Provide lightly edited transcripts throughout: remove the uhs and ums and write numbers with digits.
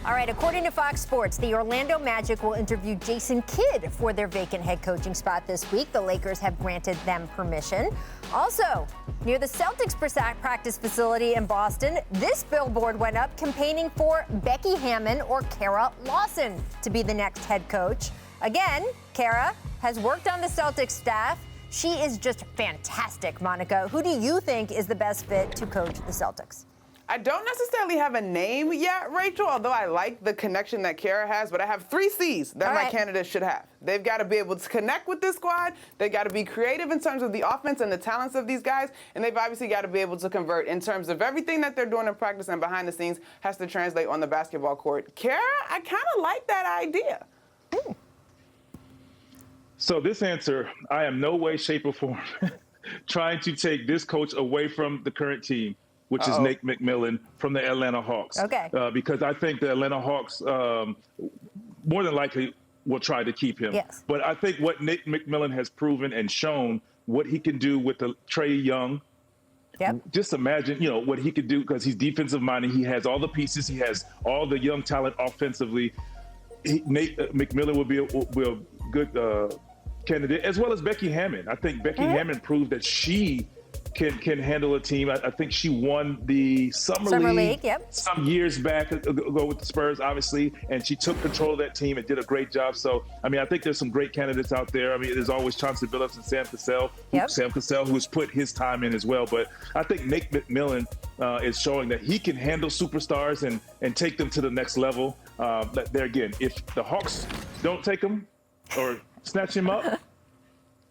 All right, according to Fox Sports, the Orlando Magic will interview Jason Kidd for their vacant head coaching spot this week. The Lakers have granted them permission. Also, near the Celtics practice facility in Boston, this billboard went up campaigning for Becky Hammon or Kara Lawson to be the next head coach. Again, Kara has worked on the Celtics staff. She is just fantastic, Monica. Who do you think is the best fit to coach the Celtics? I don't necessarily have a name yet, Rachel, although I like the connection that Kara has, but I have 3 C's that my candidates should have. They've got to be able to connect with this squad. They've got to be creative in terms of the offense and the talents of these guys, and they've obviously got to be able to convert in terms of everything that they're doing in practice and behind the scenes has to translate on the basketball court. Kara, I kind of like that idea. So this answer, I am no way, shape, or form trying to take this coach away from the current team, which is Nate McMillan from the Atlanta Hawks. Okay. Because I think the Atlanta Hawks more than likely will try to keep him. Yes. But I think what Nate McMillan has proven and shown what he can do with the Trae Young. Yep. Just imagine, what he could do because he's defensive minded. He has all the pieces. He has all the young talent offensively. Nate McMillan will be a good candidate, as well as Becky Hammon. I think Becky Hammon proved that she can handle a team. I think she won the Summer League some years back ago with the Spurs, obviously, and she took control of that team and did a great job. So, I think there's some great candidates out there. There's always Chauncey Billups and Sam Cassell, who's put his time in as well. But I think Nate McMillan is showing that he can handle superstars and take them to the next level. There again, if the Hawks don't take him or snatch him up,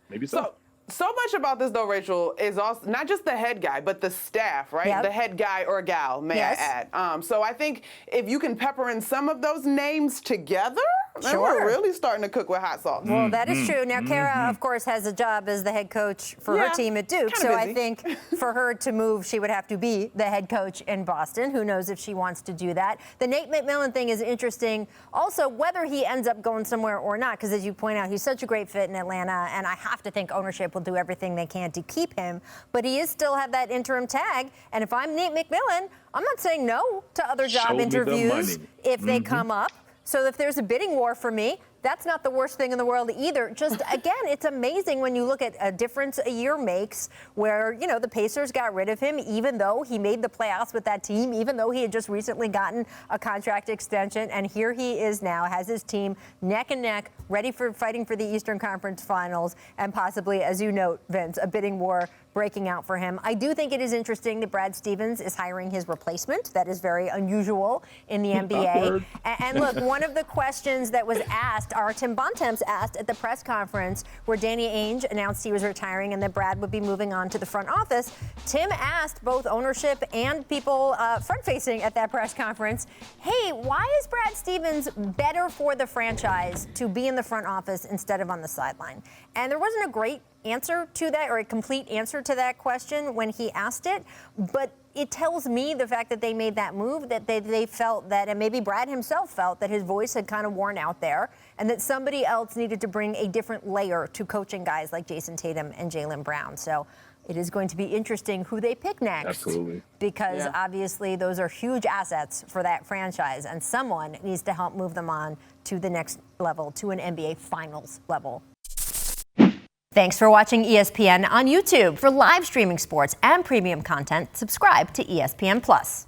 maybe so. So much about this, though, Rachel, is also not just the head guy, but the staff, right? Yep. The head guy or gal, may I add. So I think if you can pepper in some of those names together, then we're really starting to cook with hot sauce. Well, that is true. Now, Kara, of course, has a job as the head coach for her team at Duke. So I think for her to move, she would have to be the head coach in Boston. Who knows if she wants to do that. The Nate McMillan thing is interesting. Also, whether he ends up going somewhere or not, because as you point out, he's such a great fit in Atlanta, and I have to think ownership will do everything they can to keep him. But he is still have that interim tag. And if I'm Nate McMillan, I'm not saying no to other job interviews if they come up. So if there's a bidding war for me, that's not the worst thing in the world either. Just, again, it's amazing when you look at a difference a year makes where, the Pacers got rid of him, even though he made the playoffs with that team, even though he had just recently gotten a contract extension. And here he is now, has his team neck and neck, ready for fighting for the Eastern Conference Finals, and possibly, as you note, Vince, a bidding war breaking out for him. I do think it is interesting that Brad Stevens is hiring his replacement. That is very unusual in the NBA. And look, one of the questions that was asked, Tim Bontemps asked at the press conference where Danny Ainge announced he was retiring and that Brad would be moving on to the front office, Tim asked both ownership and people front-facing at that press conference, hey, why is Brad Stevens better for the franchise to be in the front office instead of on the sideline? And there wasn't a great answer to that or a complete answer to that question when he asked it, but it tells me the fact that they made that move, that they felt that, and maybe Brad himself felt that his voice had kind of worn out there and that somebody else needed to bring a different layer to coaching guys like Jason Tatum and Jaylen Brown. So it is going to be interesting who they pick next. Absolutely. Because obviously those are huge assets for that franchise and someone needs to help move them on to the next level, to an NBA Finals level. Thanks for watching ESPN on YouTube. For live streaming sports and premium content, subscribe to ESPN+.